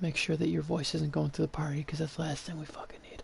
Make sure that your voice isn't going through the party, because that's the last thing we fucking need.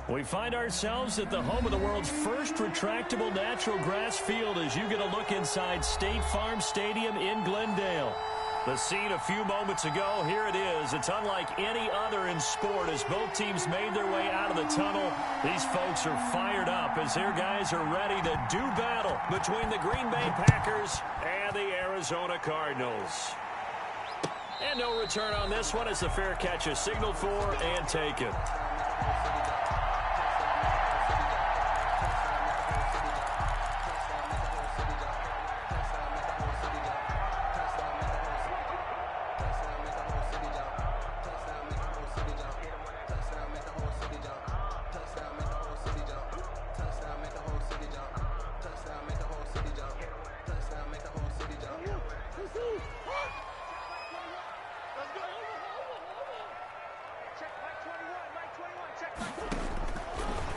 We find ourselves at the home of the world's first retractable natural grass field as you get a look inside State Farm Stadium in Glendale. The scene a few moments ago, here it is. It's unlike any other in sport as both teams made their way out of the tunnel. These folks are fired up as their guys are ready to do battle between the Green Bay Packers and the Arizona Cardinals. And no return on this one as the fair catch is signaled for and taken.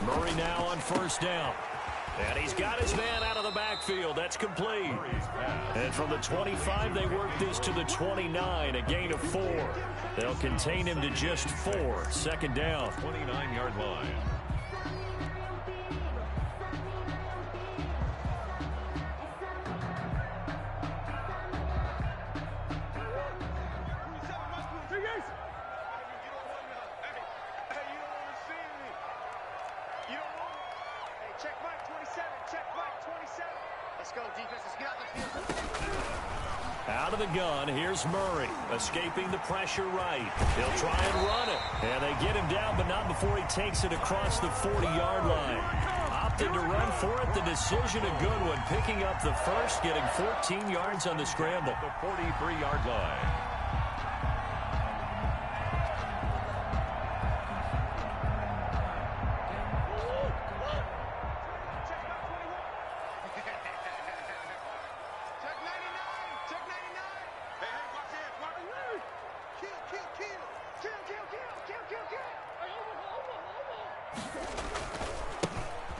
Murray now on first down. And he's got his man out of the backfield. That's complete. And from the 25, they work this to the 29, a gain of 4. They'll contain him to just 4. Second down. 29-yard line. Out of the gun, here's Murray, escaping the pressure right. He'll try and run it, and they get him down, but not before he takes it across the 40-yard line. Opted to run for it, the decision a good one, picking up the first, getting 14 yards on the scramble. The 43-yard line.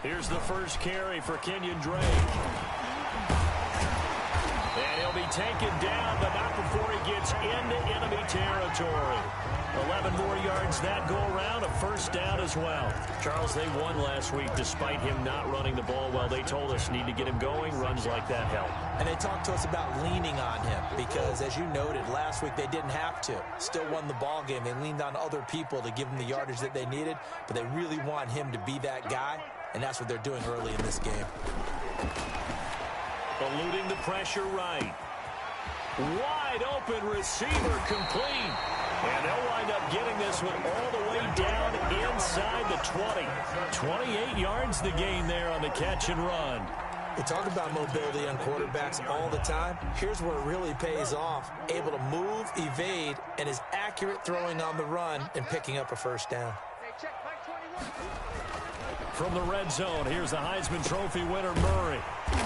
Here's the first carry for Kenyon Drake. And he'll be taken down, but not before he gets into enemy territory. 11 more yards that go around, a first down as well. Charles, they won last week despite him not running the ball well. They told us need to get him going. Runs like that help. And they talked to us about leaning on him because, as you noted, last week they didn't have to. Still won the ball game. They leaned on other people to give them the yardage that they needed, but they really want him to be that guy, and that's what they're doing early in this game. pressure right. Wide open receiver complete. And they'll wind up getting this one all the way down inside the 20. 28 yards the gain there on the catch and run. We talk about mobility on quarterbacks all the time. Here's where it really pays off. Able to move, evade, and is accurate throwing on the run and picking up a first down. From the red zone, here's the Heisman Trophy winner, Murray.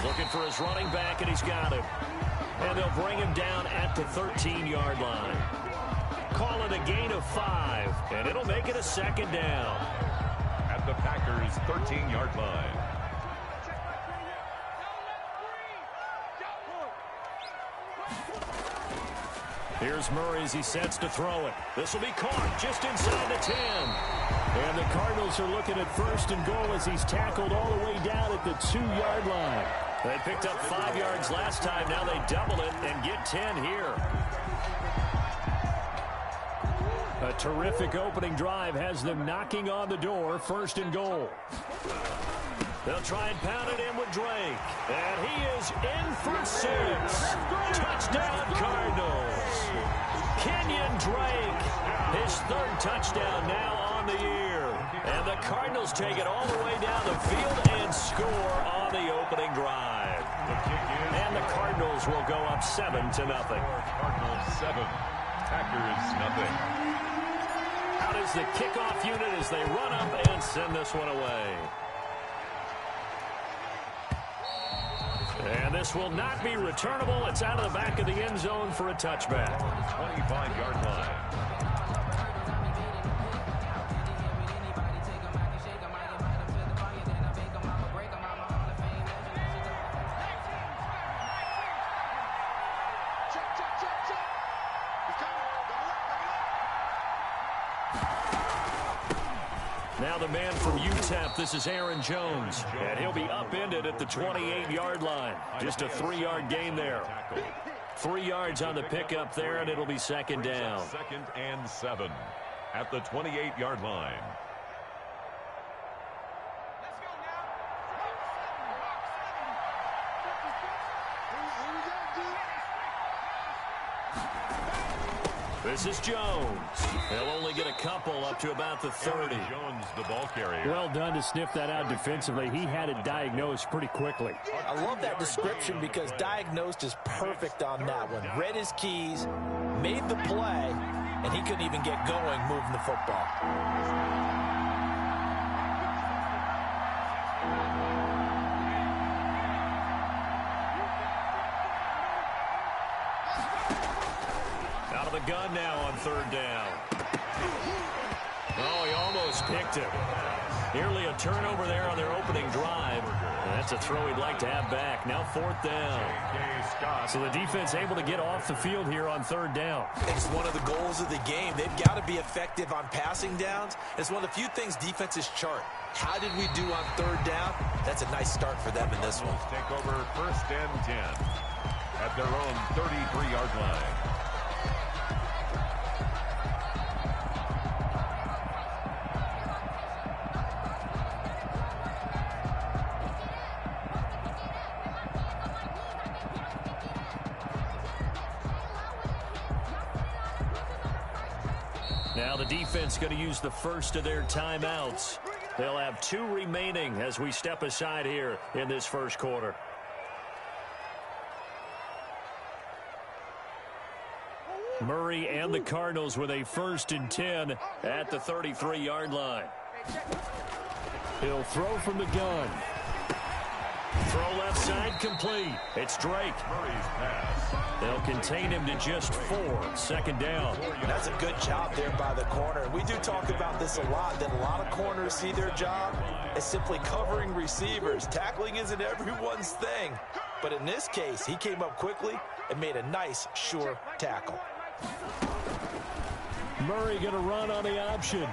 Looking for his running back, and he's got him. And they'll bring him down at the 13-yard line. Call it a gain of 5, and it'll make it a second down. At the Packers' 13-yard line. Here's Murray as he sets to throw it. This will be caught just inside the 10. And the Cardinals are looking at first and goal as he's tackled all the way down at the 2-yard line. They picked up 5 yards last time. Now they double it and get 10 here. A terrific opening drive has them knocking on the door, first and goal. They'll try and pound it in with Drake. And he is in for 6. Touchdown, Cardinals. Kenyon Drake, his 3rd touchdown now on the year. And the Cardinals take it all the way down the field and score on the opening drive. And the Cardinals will go up 7-0. Cardinals 7, Packers nothing. Out is the kickoff unit as they run up and send this one away. And this will not be returnable. It's out of the back of the end zone for a touchback. 25-yard line. Now the man from UTEP, this is Aaron Jones. And he'll be upended at the 28-yard line. Just a 3-yard gain there. 3 yards on the pickup there, and it'll be second down. 2nd and 7 at the 28-yard line. This is Jones. They'll only get a couple up to about the 30. Jones, the ball carrier. Well done to sniff that out defensively. He had it diagnosed pretty quickly. I love that description because diagnosed is perfect on that one. Read his keys, made the play, and he couldn't even get going moving the football. The gun now on 3rd down. Oh, he almost picked it. Nearly a turnover there on their opening drive. And that's a throw he'd like to have back. Now 4th down. So the defense able to get off the field here on 3rd down. It's one of the goals of the game. They've got to be effective on passing downs. It's one of the few things defenses chart. How did we do on 3rd down? That's a nice start for them in this one. Take over 1st and 10 at their own 33-yard line. Now the defense going to use the first of their timeouts. They'll have 2 remaining as we step aside here in this first quarter. Murray and the Cardinals with a 1st and 10 at the 33-yard line. He'll throw from the gun. Throw left side complete. It's Drake. Murray's pass. They'll contain him to just 4. 2nd down. That's a good job there by the corner. We do talk about this a lot, that a lot of corners see their job as simply covering receivers. Tackling isn't everyone's thing. But in this case, he came up quickly and made a nice, sure tackle. Murray going to run on the option.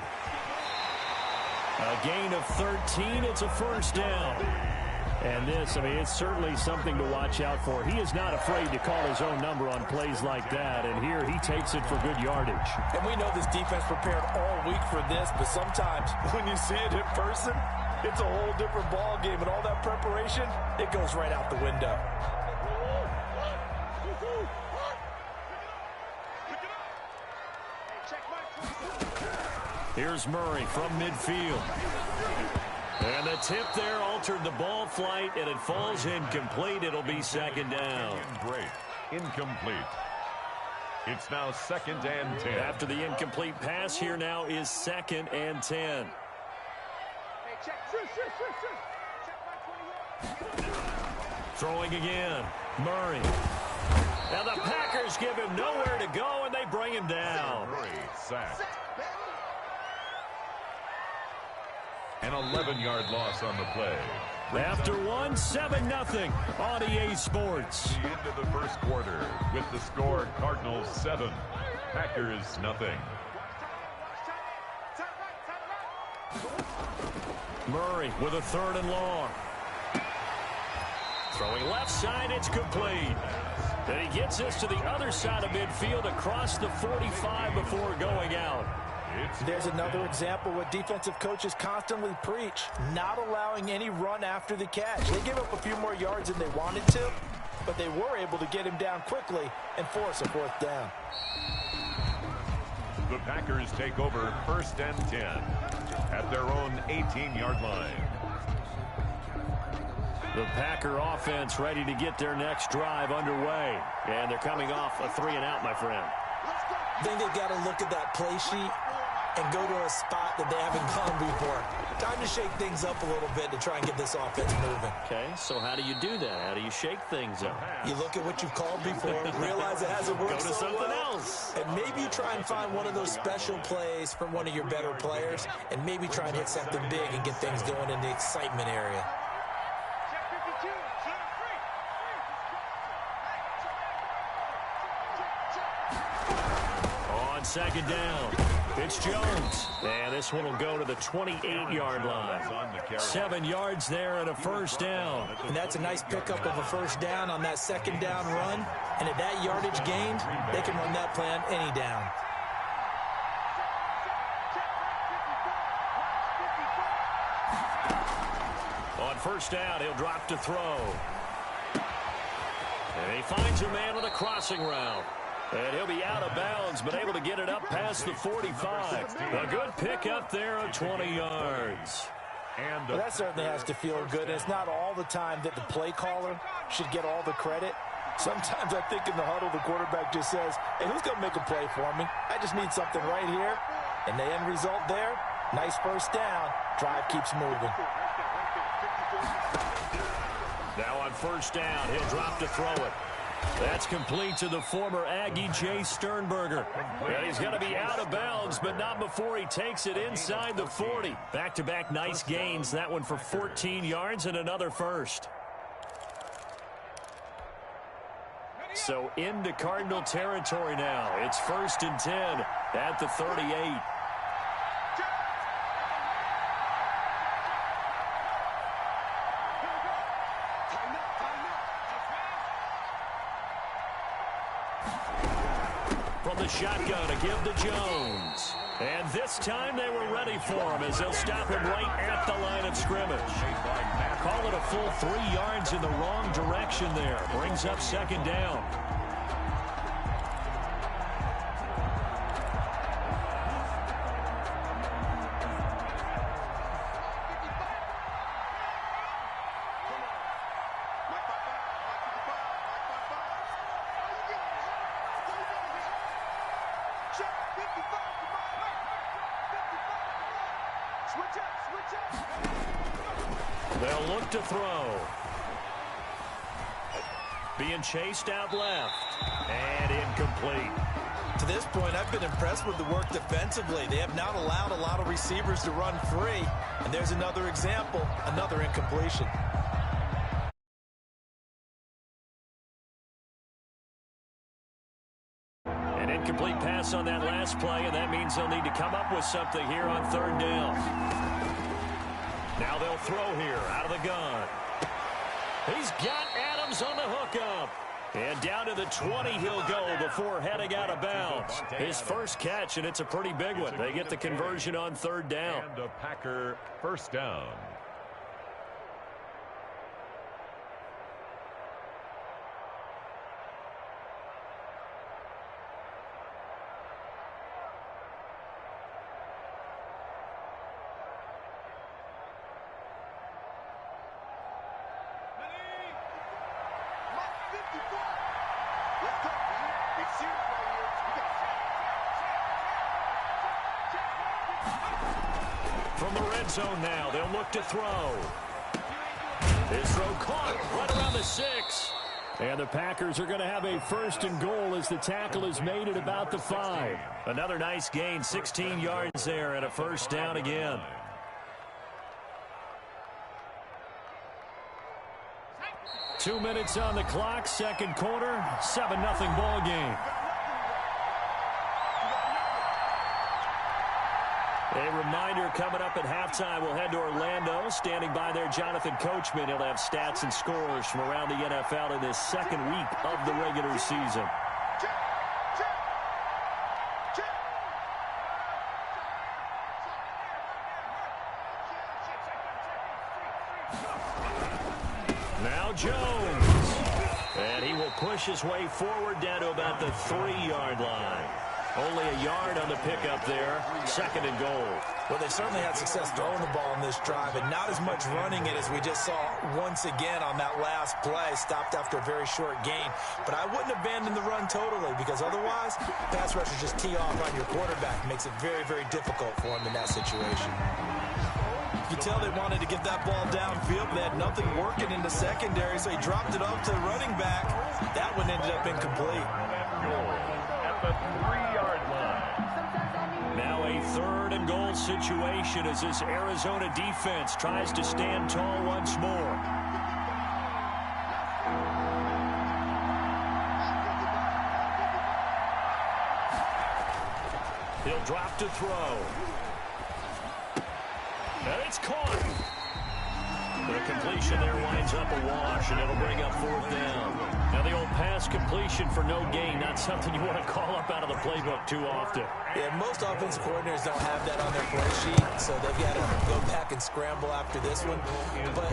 A gain of 13. It's a 1st down. And this, I mean, it's certainly something to watch out for. He is not afraid to call his own number on plays like that. And here he takes it for good yardage. And we know this defense prepared all week for this, but sometimes when you see it in person, it's a whole different ball game. And all that preparation, it goes right out the window. Here's Murray from midfield. And the tip there altered the ball flight, and it falls incomplete. It'll be second down. Great. Incomplete. It's now 2nd and 10. After the incomplete pass, here now is 2nd and 10. Throwing again. Murray. Now the Packers give him nowhere to go, and they bring him down. Murray sacked. An 11-yard loss on the play. After one, 7-0 on EA Sports. The end of the first quarter with the score Cardinals 7, Packers nothing. Murray with a 3rd and long. Throwing left side, it's complete. Then he gets this to the other side of midfield across the 45 before going out. There's another example what defensive coaches constantly preach, not allowing any run after the catch. They gave up a few more yards than they wanted to, but they were able to get him down quickly and force a 4th down. The Packers take over 1st and 10 at their own 18-yard line. The Packer offense ready to get their next drive underway. And they're coming off a 3-and-out, my friend. I think they've got to look at that play sheet and go to a spot that they haven't gone before. Time to shake things up a little bit to try and get this offense moving. Okay, so how do you do that? How do you shake things up? You look at what you've called before, realize it hasn't worked Go to so something well, else. and maybe you try and find one of those special plays from one of your better players, and maybe try and hit something big and get things going in the excitement area. On 2nd down, it's Jones. And this one will go to the 28-yard line. 7 yards there and a 1st down. And that's a nice pickup of a 1st down on that 2nd down run. And at that yardage gained, they can run that play on any down. On 1st down, he'll drop to throw. And he finds a man on a crossing route. And he'll be out of bounds, but able to get it up past the 45. A good pickup there of 20 yards. Well, that certainly has to feel good. And it's not all the time that the play caller should get all the credit. Sometimes I think in the huddle, the quarterback just says, hey, who's going to make a play for me? I just need something right here. And the end result there, nice 1st down. Drive keeps moving. Now on 1st down, he'll drop to throw it. That's complete to the former Aggie, Jay Sternberger. And he's going to be out of bounds, but not before he takes it inside the 40. Back-to-back nice gains. That one for 14 yards and another 1st. So into Cardinal territory now. It's 1st and 10 at the 38. From the shotgun to give to Jones. And this time they were ready for him as they'll stop him right at the line of scrimmage. Call it a full 3 yards in the wrong direction there. Brings up 2nd down. They'll look to throw. Being chased out left. And incomplete. To this point, I've been impressed with the work defensively. They have not allowed a lot of receivers to run free. And there's another example, another incompletion. An incomplete pass on that last play, and that means they'll need to come up with something here on 3rd down. Now they'll throw here out of the gun. He's got Adams on the hookup. And down to the 20 he'll go before heading out of bounds. His first catch, and it's a pretty big one. They get the conversion on 3rd down. And a Packer 1st down. From the red zone now, they'll look to throw. His throw caught right around the 6. And the Packers are going to have a 1st and goal as the tackle is made at about the 5. Another nice gain, 16 yards there, and a 1st down again. Two minutes on the clock, second quarter, 7-0 ball game. A reminder coming up at halftime, we'll head to Orlando. Standing by there, Jonathan Coachman. He'll have stats and scores from around the NFL in this second week of the regular season. Now Jones. And he will push his way forward down to about the 3-yard line. Only a yard on the pickup there. 2nd and goal. Well, they certainly had success throwing the ball in this drive, and not as much running it as we just saw once again on that last play. Stopped after a very short gain. But I wouldn't abandon the run totally, because otherwise, pass rushers just tee off on your quarterback. Makes it very, very difficult for him in that situation. You can tell they wanted to get that ball downfield. They had nothing working in the secondary, so he dropped it off to the running back. That one ended up incomplete. At the 3-yard line. Now a 3rd and goal situation as this Arizona defense tries to stand tall once more. He'll drop to throw. And it's caught. The completion there winds up a wash, and it'll bring up 4th down. Now the old pass completion for no gain, not something you want to call up out of the playbook too often. Yeah, most offensive coordinators don't have that on their play sheet, so they've got to go back and scramble after this one. But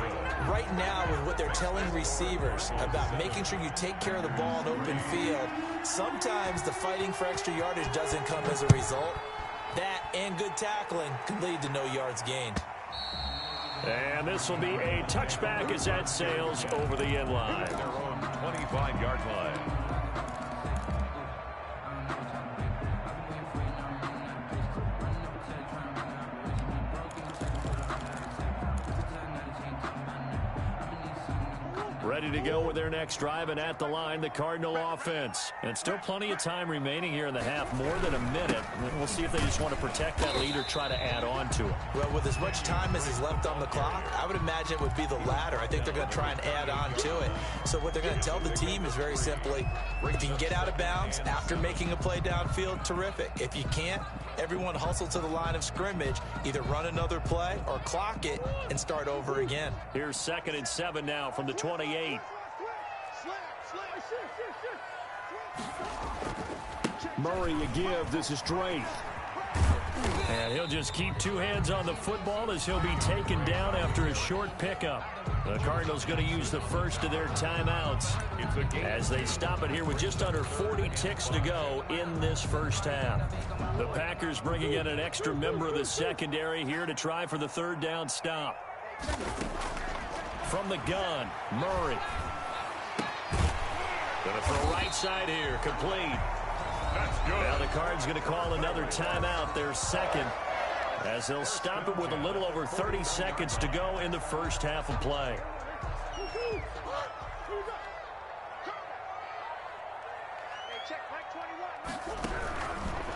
right now, with what they're telling receivers about making sure you take care of the ball in open field, sometimes the fighting for extra yardage doesn't come as a result. That and good tackling can lead to no yards gained. And this will be a touchback as that sails over the end line. Their own 25-yard line. Ready to go with their next drive, and at the line, the Cardinal offense. And still plenty of time remaining here in the half, more than a minute. We'll see if they just want to protect that lead or try to add on to it. Well, with as much time as is left on the clock, I would imagine it would be the latter. I think they're going to try and add on to it. So what they're going to tell the team is very simply, if you can get out of bounds after making a play downfield, terrific. If you can't, everyone hustle to the line of scrimmage, either run another play or clock it and start over again. Here's 2nd and 7 now from the 28. Murray a give. This is Drake. And he'll just keep two hands on the football as he'll be taken down after a short pickup. The Cardinals going to use the first of their timeouts as they stop it here with just under 40 ticks to go in this first half. The Packers bringing in an extra member of the secondary here to try for the 3rd down stop. From the gun, Murray. Going to throw right side here, complete. That's good. Now the Cards going to call another timeout, their 2nd, as they'll stop it with a little over 30 seconds to go in the first half of play.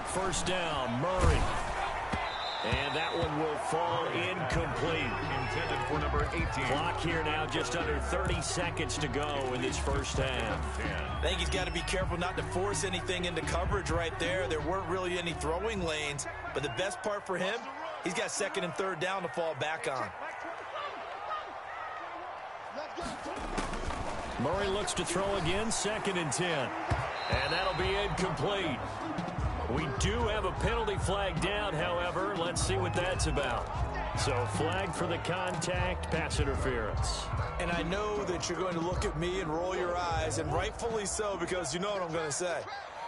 First down, Murray. And that one will fall incomplete. Intended for number 18. Clock here now, just under 30 seconds to go in this first half. I think he's got to be careful not to force anything into coverage right there. There weren't really any throwing lanes, but the best part for him, he's got 2nd and 3rd down to fall back on. Murray looks to throw again, 2nd and 10. And that'll be incomplete. We do have a penalty flag down, however. Let's see what that's about. So flag for the contact, pass interference. And I know that you're going to look at me and roll your eyes, and rightfully so, because you know what I'm going to say.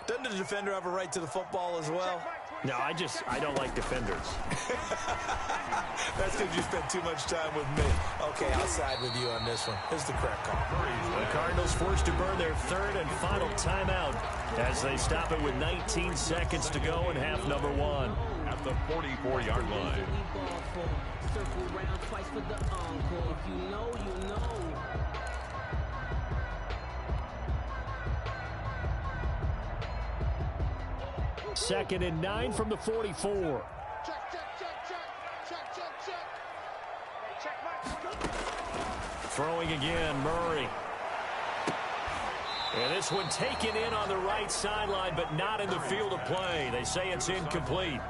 Doesn't the defender have a right to the football as well? No, I don't like defenders. That's because you spent too much time with me. Okay, I'll side with you on this one. Here's the correct call. The Cardinals forced to burn their third and final timeout as they stop it with 19 seconds to go in half number one. At the 44-yard line. Circle round twice for the encore. If you know, you know. Second and 9 from the 44. Throwing again, Murray. And this one taken in on the right sideline, but not in the field of play. They say it's incomplete.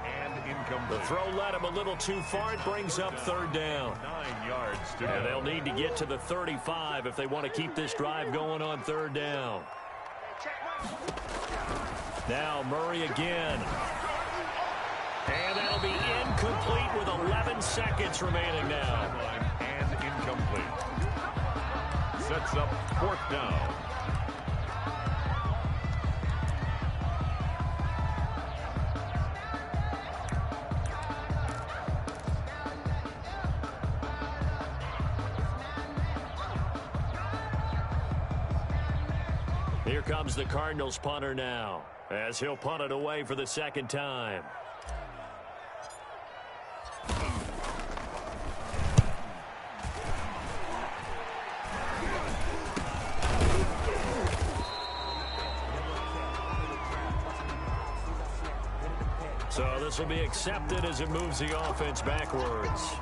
The throw led him a little too far. It brings up third down. 9 yards to go. And they'll need to get to the 35 if they want to keep this drive going on third down. Now Murray again. And that'll be incomplete with 11 seconds remaining now. And incomplete. Sets up fourth down. Here comes the Cardinals punter now, as he'll punt it away for the second time. So this will be accepted as it moves the offense backwards.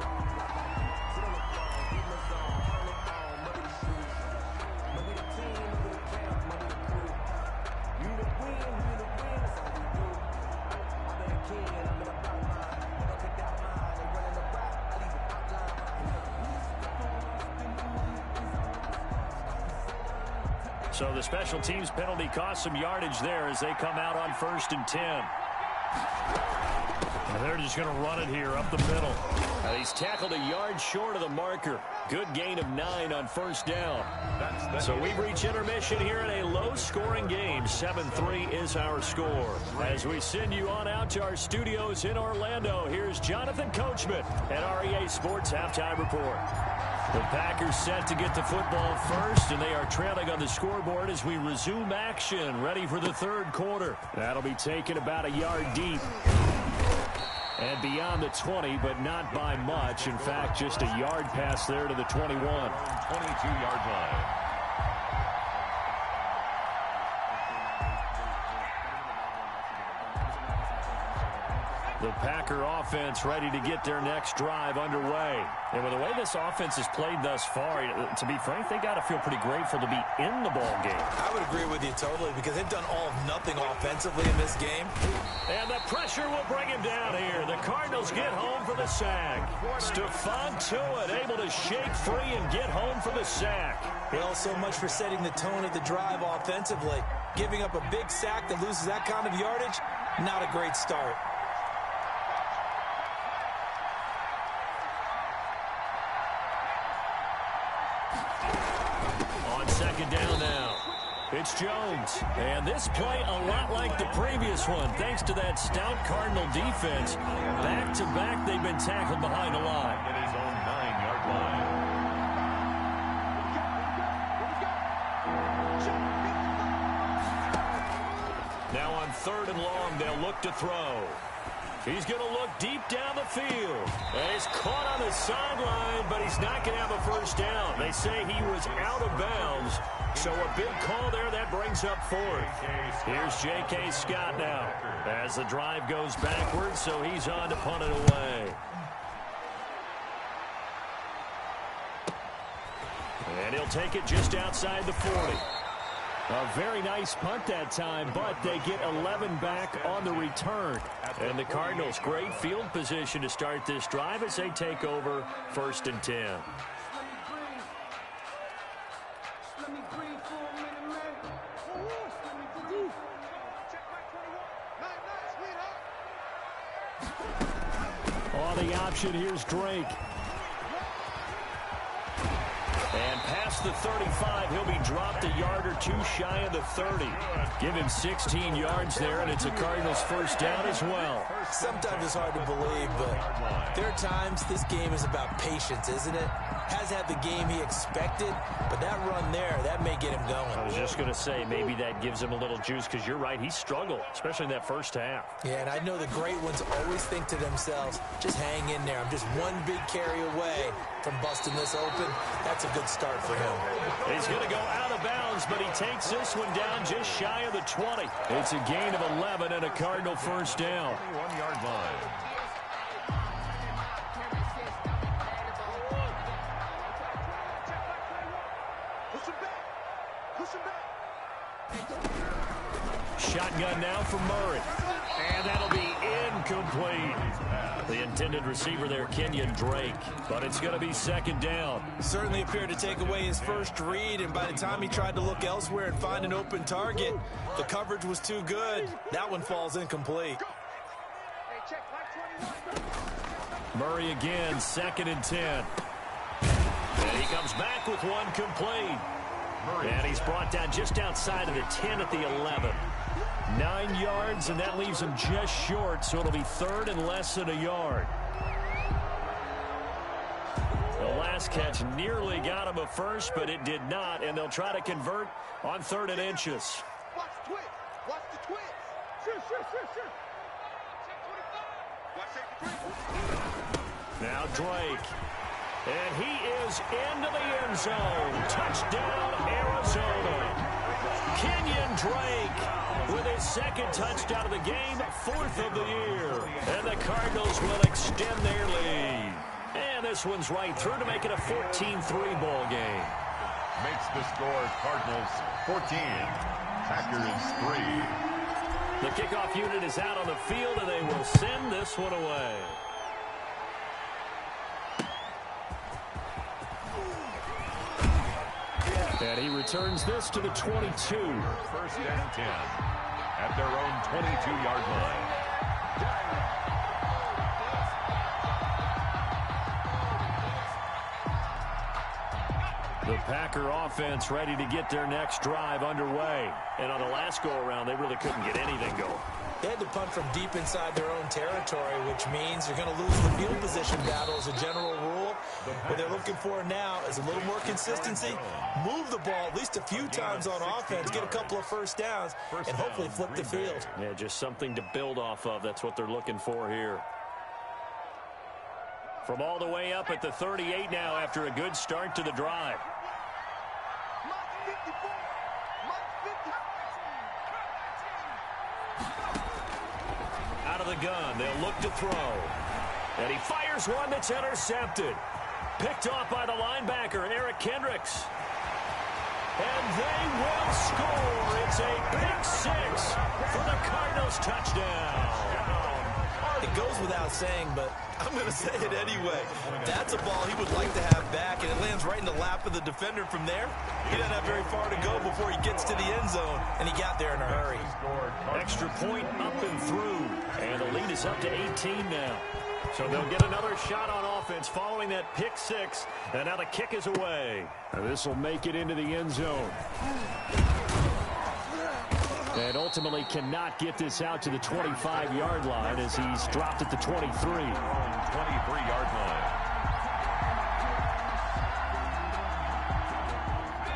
So the special teams penalty cost some yardage there as they come out on 1st and 10. And they're just going to run it here up the middle. He's tackled a yard short of the marker. Good gain of 9 on first down. So we reach intermission here in a low-scoring game. 7-3 is our score. As we send you on out to our studios in Orlando, here's Jonathan Coachman at REA Sports Halftime Report. The Packers set to get the football first, and they are trailing on the scoreboard as we resume action, ready for the third quarter. That'll be taken about a yard deep. And beyond the 20, but not by much. In fact, just a yard pass there to the 21. 22-yard line. The Packer offense ready to get their next drive underway. And with the way this offense has played thus far, to be frank, they got to feel pretty grateful to be in the ball game. I would agree with you totally because they've done all of nothing offensively in this game. And the pressure will bring him down here. The Cardinals get home for the sack. Stephon Tuitt able to shake free and get home for the sack. Well, so much for setting the tone of the drive offensively. Giving up a big sack that loses that kind of yardage, not a great start. Second down now. It's Jones. And this play a lot like the previous one, thanks to that stout Cardinal defense. Back-to-back, they've been tackled behind the line. At his own 9-yard line. Now on 3rd and long, they'll look to throw. He's going to look deep down the field. And he's caught on the sideline, but he's not going to have a first down. They say he was out of bounds. So a big call there that brings up 4th. Here's J.K. Scott now as the drive goes backwards, so he's on to punt it away. And he'll take it just outside the 40. A very nice punt that time, but they get 11 back on the return. And the Cardinals, great field position to start this drive as they take over 1st and 10. On the option, here's Drake. And past the 35, he'll be dropped just a yard or two shy of the 30. Give him 16 yards there, and it's a Cardinals first down as well. Sometimes it's hard to believe, but there are times this game is about patience, isn't it? Has had the game he expected, but that run there, that may get him going. I was just going to say, maybe that gives him a little juice, because you're right, he struggled, especially in that first half. Yeah, and I know the great ones always think to themselves, just hang in there. I'm just one big carry away from busting this open. That's a good start for him. He's going to go out of bounds, but he takes this one down just shy of the 20. It's a gain of 11 and a Cardinal first down. 1-yard line. Shotgun now for Murray. And that'll be incomplete. The intended receiver there, Kenyon Drake. But it's going to be second down. Certainly appeared to take away his first read, and by the time he tried to look elsewhere and find an open target, the coverage was too good. That one falls incomplete. Murray again, 2nd and 10. And he comes back with one complete. And he's brought down just outside of the 10 at the 11. 9 yards, and that leaves him just short, so it'll be 3rd and less than a yard. The last catch nearly got him a first, but it did not, and they'll try to convert on 3rd and inches. Watch the twist. Watch the twist. Sure. Now Drake. And he is into the end zone. Touchdown, Arizona. Kenyon Drake with his 2nd touchdown of the game, 4th of the year. And the Cardinals will extend their lead. And this one's right through to make it a 14-3 ball game. Makes the score Cardinals 14, Packers 3. The kickoff unit is out on the field, and they will send this one away. And he returns this to the 22. 1st and 10 at their own 22-yard line. The Packer offense ready to get their next drive underway. And on the last go-around, they really couldn't get anything going. They had to punt from deep inside their own territory, which means you're going to lose the field position battle as a general rule. What they're looking for now is a little more consistency, move the ball at least a few times on offense, get a couple of first downs, and hopefully flip the field. Yeah, just something to build off of. That's what they're looking for here. From all the way up at the 38 now after a good start to the drive. Out of the gun, they'll look to throw. And he fires one that's intercepted. Picked off by the linebacker, Eric Kendricks. And they will score. It's a pick 6 for the Cardinals touchdown. It goes without saying, but I'm going to say it anyway. That's a ball he would like to have back, and it lands right in the lap of the defender from there. He doesn't have very far to go before he gets to the end zone, and he got there in a hurry. Extra point up and through, and the lead is up to 18 now. So they'll get another shot on offense following that pick 6, and now the kick is away. And this will make it into the end zone. And ultimately cannot get this out to the 25-yard line as he's dropped at the 23. 23-yard line.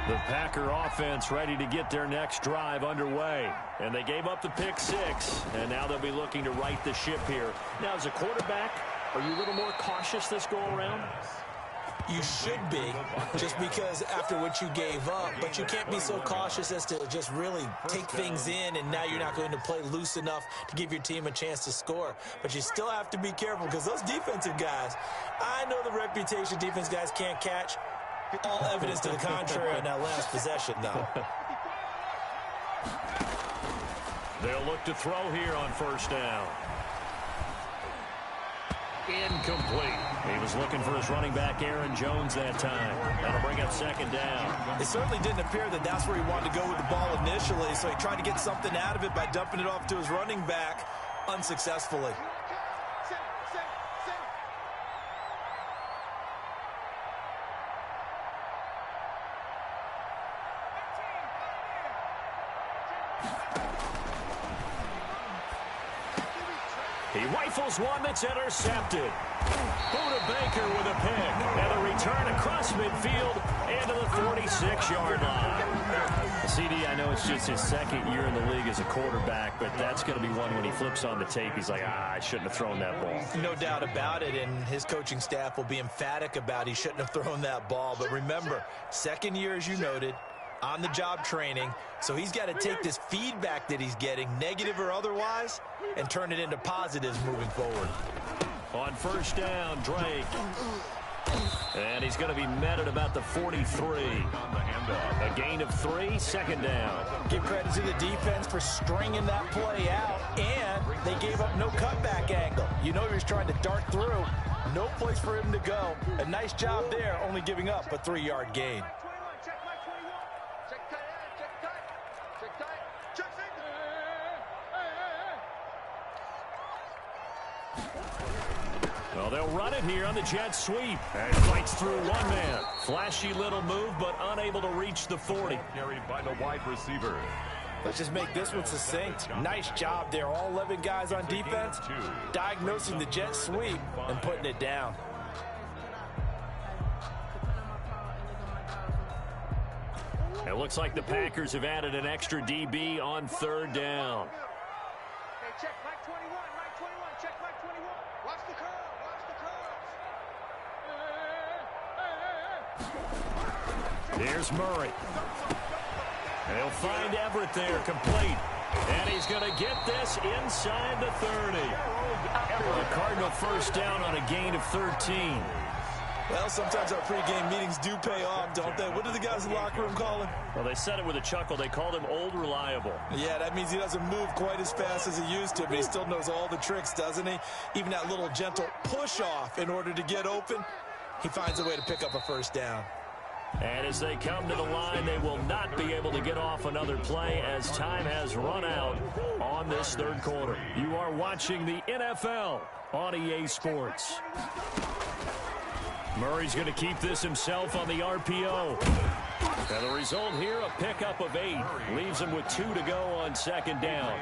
The Packer offense ready to get their next drive underway. And they gave up the pick 6, and now they'll be looking to right the ship here. Now, as a quarterback, are you a little more cautious this go-around? You should be, just because after what you gave up, but you can't be so cautious as to just really take things in, and now you're not going to play loose enough to give your team a chance to score. But you still have to be careful, because those defensive guys, I know the reputation defense guys can't catch. All evidence to the contrary on that last possession, though. They'll look to throw here on first down. Incomplete. He was looking for his running back, Aaron Jones, that time. That'll bring up second down. It certainly didn't appear that that's where he wanted to go with the ball initially, so he tried to get something out of it by dumping it off to his running back unsuccessfully. He rifles one that's intercepted. Buda Baker with a pick. And a return across midfield and to the 46-yard line. CD, I know it's just his second year in the league as a quarterback, but that's going to be one when he flips on the tape, he's like, I shouldn't have thrown that ball. No doubt about it, and his coaching staff will be emphatic about he shouldn't have thrown that ball. But remember, second year, as you noted, on-the-job training, so he's got to take this feedback that he's getting, negative or otherwise, and turn it into positives moving forward. On first down, Drake. And he's going to be met at about the 43. A gain of 3, second down. Give credit to the defense for stringing that play out, and they gave up no cutback angle. You know he was trying to dart through. No place for him to go. A nice job there, only giving up a 3-yard gain. Well, they'll run it here on the jet sweep. And fights through one man. Flashy little move, but unable to reach the 40. Carried by the wide receiver. Let's just make this one succinct. Nice job there. All 11 guys on defense diagnosing the jet sweep and putting it down. It looks like the Packers have added an extra DB on third down. Hey, check Mike 21, Mike 21, check Mike 21. Watch the curve, watch the curve. Here's Murray. They'll find Everett there, complete. And he's going to get this inside the 30. A Cardinal first down on a gain of 13. Well, sometimes our pregame meetings do pay off, don't they? What do the guys in the locker room call him? Well, they said it with a chuckle. They called him Old Reliable. Yeah, that means he doesn't move quite as fast as he used to, but he still knows all the tricks, doesn't he? Even that little gentle push-off in order to get open, he finds a way to pick up a first down. And as they come to the line, they will not be able to get off another play as time has run out on this third quarter. You are watching the NFL on EA Sports. Murray's going to keep this himself on the RPO. And the result here, a pickup of 8. Leaves him with 2 to go on second down.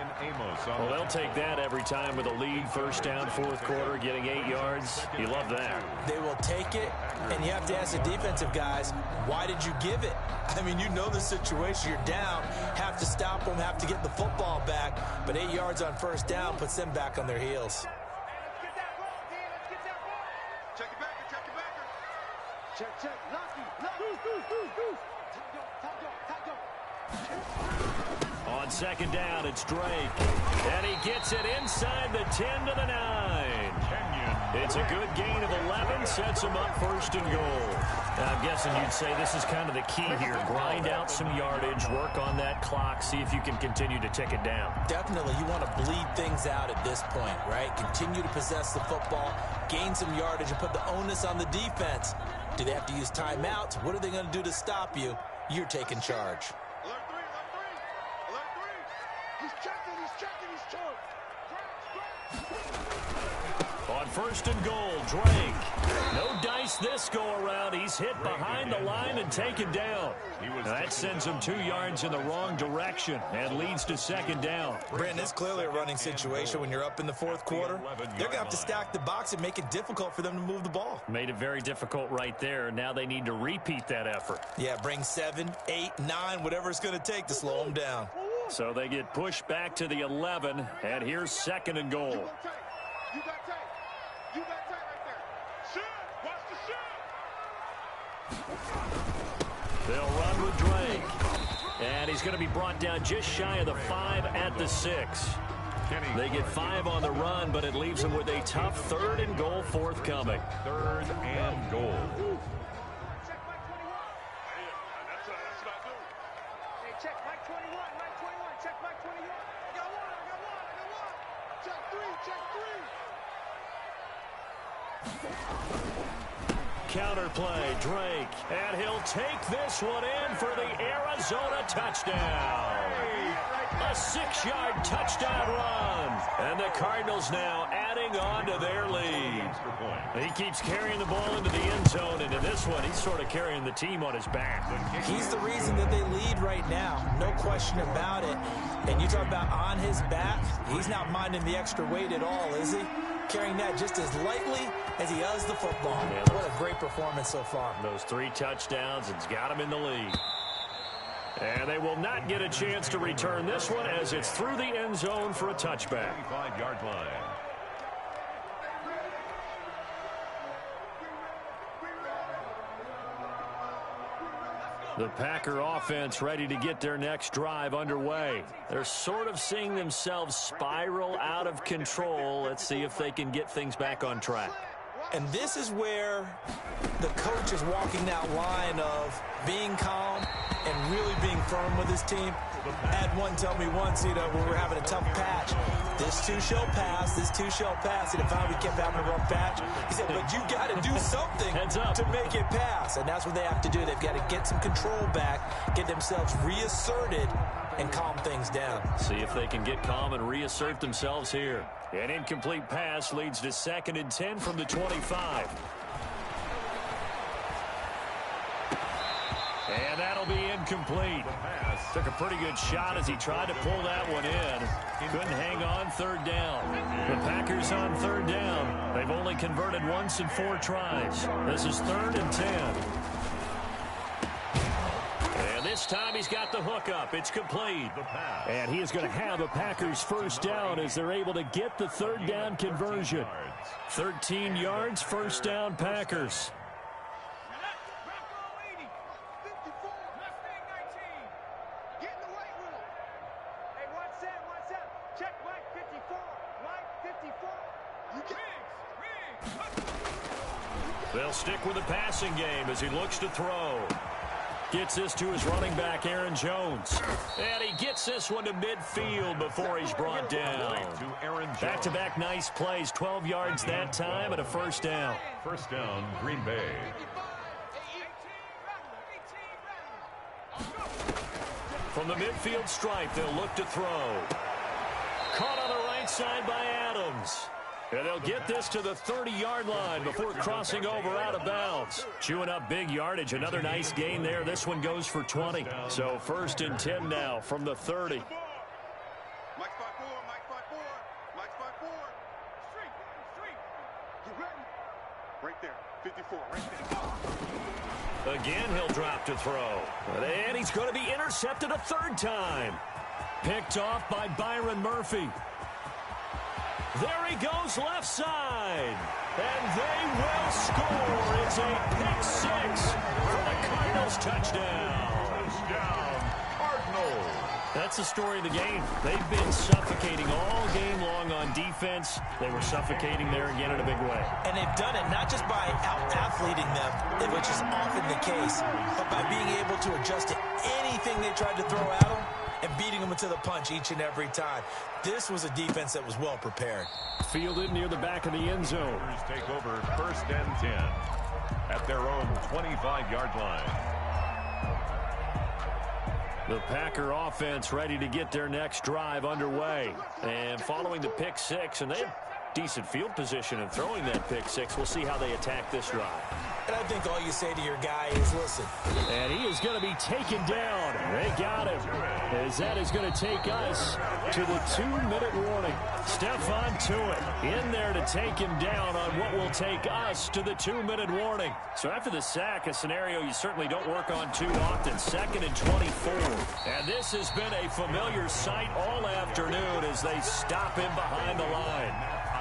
Well, they'll take that every time with a lead. First down, fourth quarter, getting 8 yards. You love that. They will take it, and you have to ask the defensive guys, why did you give it? I mean, you know the situation. You're down, have to stop them, have to get the football back. But 8 yards on first down puts them back on their heels. Check, Lucky. Goose. On second down, it's Drake. And he gets it inside the 10 to the 9. It's a good gain of 11, sets him up first and goal. Now, I'm guessing you'd say this is kind of the key here. Grind out some yardage, work on that clock, see if you can continue to tick it down. Definitely, you want to bleed things out at this point, right? Continue to possess the football, gain some yardage, and put the onus on the defense. Do they have to use timeouts? What are they going to do to stop you? You're taking charge. Alert three. He's checking, he's On first and goal, Drake. No dice this go-around. He's hit behind the line and taken down. That sends him 2 yards in the wrong direction and leads to second down. Brandon, it's clearly a running situation when you're up in the fourth quarter. They're going to have to stack the box and make it difficult for them to move the ball. Made it very difficult right there. Now they need to repeat that effort. Yeah, bring 7, 8, 9, whatever it's going to take to slow them down. So they get pushed back to the 11, and here's second and goal. You got tape. You got tape right there. Shoot. Watch the shoot. They'll run with Drake. And he's going to be brought down just shy of the 5 at the 6. They get 5 on the run, but it leaves them with a tough third and goal forthcoming. Third and goal. Check Mike 21. That's what I do. Hey, check Mike 21. Mike 21. Check Mike 21. I got one. Check 3. Counterplay, Drake, and he'll take this one in for the Arizona touchdown. A 6-yard touchdown run. And the Cardinals now adding on to their lead. He keeps carrying the ball into the end zone, and in this one, he's sort of carrying the team on his back. He's the reason that they lead right now. No question about it. And you talk about on his back, he's not minding the extra weight at all, is he? Carrying that just as lightly as he does the football. Yeah, what a great performance so far. Those 3 touchdowns, it's got him in the lead. And they will not get a chance to return this one as it's through the end zone for a touchback. 25-yard line. The Packer offense ready to get their next drive underway. They're sort of seeing themselves spiral out of control. Let's see if they can get things back on track. And this is where the coach is walking that line of being calm and really being firm with his team. I had one tell me once, when we're having a tough patch, this too shall pass, this too shall pass. And if we kept having a rough patch, he said, but you got to do something to make it pass. And that's what they have to do. They've got to get some control back, get themselves reasserted, and calm things down. See if they can get calm and reassert themselves here. An incomplete pass leads to 2nd and 10 from the 25. And that'll be incomplete. Took a pretty good shot as he tried to pull that one in. Couldn't hang on 3rd down. The Packers on 3rd down. They've only converted once in 4 tries. This is 3rd and 10. And this time he's got the hook up. It's complete. And he is going to have a Packers 1st down as they're able to get the 3rd down conversion. 13 yards, 1st down Packers. They'll stick with the passing game as he looks to throw. Gets this to his running back, Aaron Jones. And he gets this one to midfield before he's brought down. Back-to-back nice plays, 12 yards that time and a 1st down. 1st down, Green Bay. From the midfield stripe, they'll look to throw. Caught on the right side by Adams. And they'll get this to the 30-yard line before crossing over out of bounds. Chewing up big yardage. Another nice gain there. This one goes for 20. So 1st and 10 now from the 30. Mike 5-4, Mike 5-4, Mike 5-4. Street. You ready? Right there. 54, right there. Again, he'll drop to throw. And he's going to be intercepted a 3rd time. Picked off by Byron Murphy. There he goes left side. And they will score. It's a pick 6 for the Cardinals touchdown. Touchdown, Cardinals. That's the story of the game. They've been suffocating all game long on defense. They were suffocating there again in a big way. And they've done it not just by out-athleting them, which is often the case, but by being able to adjust to anything they tried to throw at them and beating them into the punch each and every time. This was a defense that was well prepared. Fielded near the back of the end zone. Take over 1st and 10 at their own 25-yard line. The Packer offense ready to get their next drive underway. And following the pick 6, and they have decent field position in throwing that pick 6. We'll see how they attack this drive. And I think all you say to your guy is, listen. And he is going to be taken down. They got him. As that is going to take us to the 2-minute warning. Stephon Tuitt in there to take him down on what will take us to the 2-minute warning. So after the sack, a scenario you certainly don't work on too often. 2nd and 24. And this has been a familiar sight all afternoon as they stop him behind the line.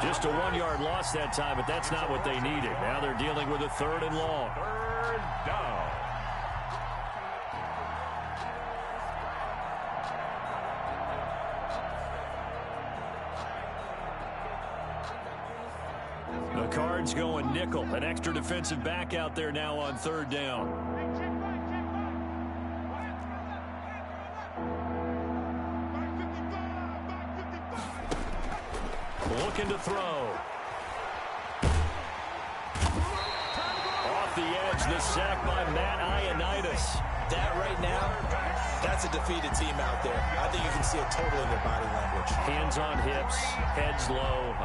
Just a 1-yard loss that time, but that's not what they needed. Now they're dealing with a 3rd and long. 3rd down. The Cards going nickel. An extra defensive back out there now on 3rd down. Looking to throw. Off the edge, the sack by Matt Ioannidis. That right now That's a defeated team out there. I think you can see it totally in their body language. Hands on hips, heads low.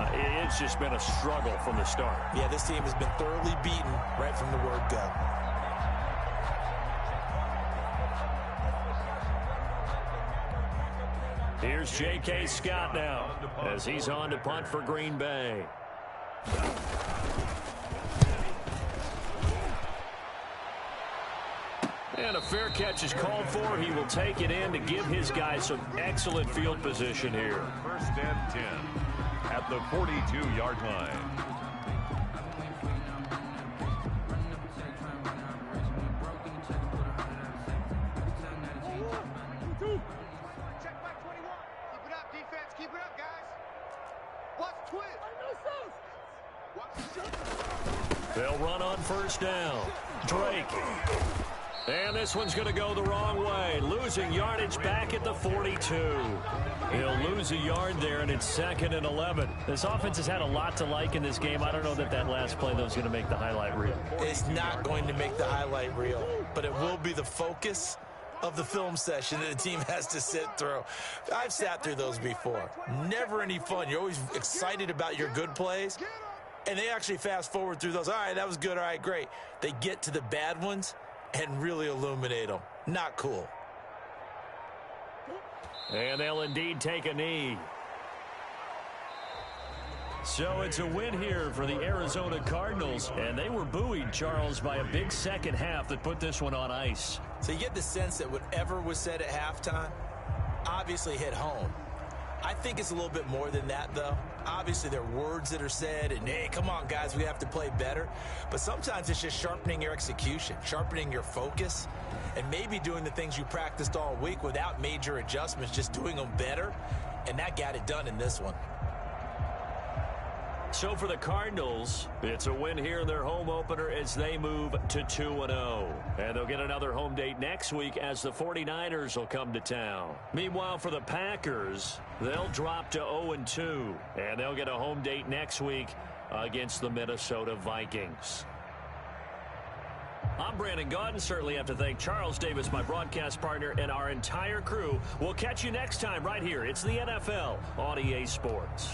It's just been a struggle from the start. Yeah, this team has been thoroughly beaten right from the word go. Here's J.K. Scott now as he's on to punt for Green Bay. And a fair catch is called for. He will take it in to give his guys some excellent field position here. First and 10 at the 42-yard line. Check back 21. Keep it up, defense. Keep it up, guys. Watch twist. Watch the They'll run on first down. Drake. And this one's going to go the wrong way. Losing yardage back at the 42. He'll lose a yard there, and it's 2nd and 11. This offense has had a lot to like in this game. I don't know that last play, though, is going to make the highlight reel. It's not going to make the highlight reel, but it will be the focus of the film session that the team has to sit through. I've sat through those before. Never any fun. You're always excited about your good plays, and they actually fast forward through those. All right, that was good. All right, great. They get to the bad ones and really illuminate them. Not cool. And they'll indeed take a knee. So it's a win here for the Arizona Cardinals, and they were buoyed, Charles, by a big second half that put this one on ice. So you get the sense that whatever was said at halftime obviously hit home. I think it's a little bit more than that, though. Obviously, there are words that are said, and, hey, come on, guys, we have to play better. But sometimes it's just sharpening your execution, sharpening your focus, and maybe doing the things you practiced all week without major adjustments, just doing them better, and that got it done in this one. So for the Cardinals, it's a win here in their home opener as they move to 2-0. And they'll get another home date next week as the 49ers will come to town. Meanwhile, for the Packers, they'll drop to 0-2. And they'll get a home date next week against the Minnesota Vikings. I'm Brandon Gaudin. Certainly have to thank Charles Davis, my broadcast partner, and our entire crew. We'll catch you next time right here. It's the NFL on EA Sports.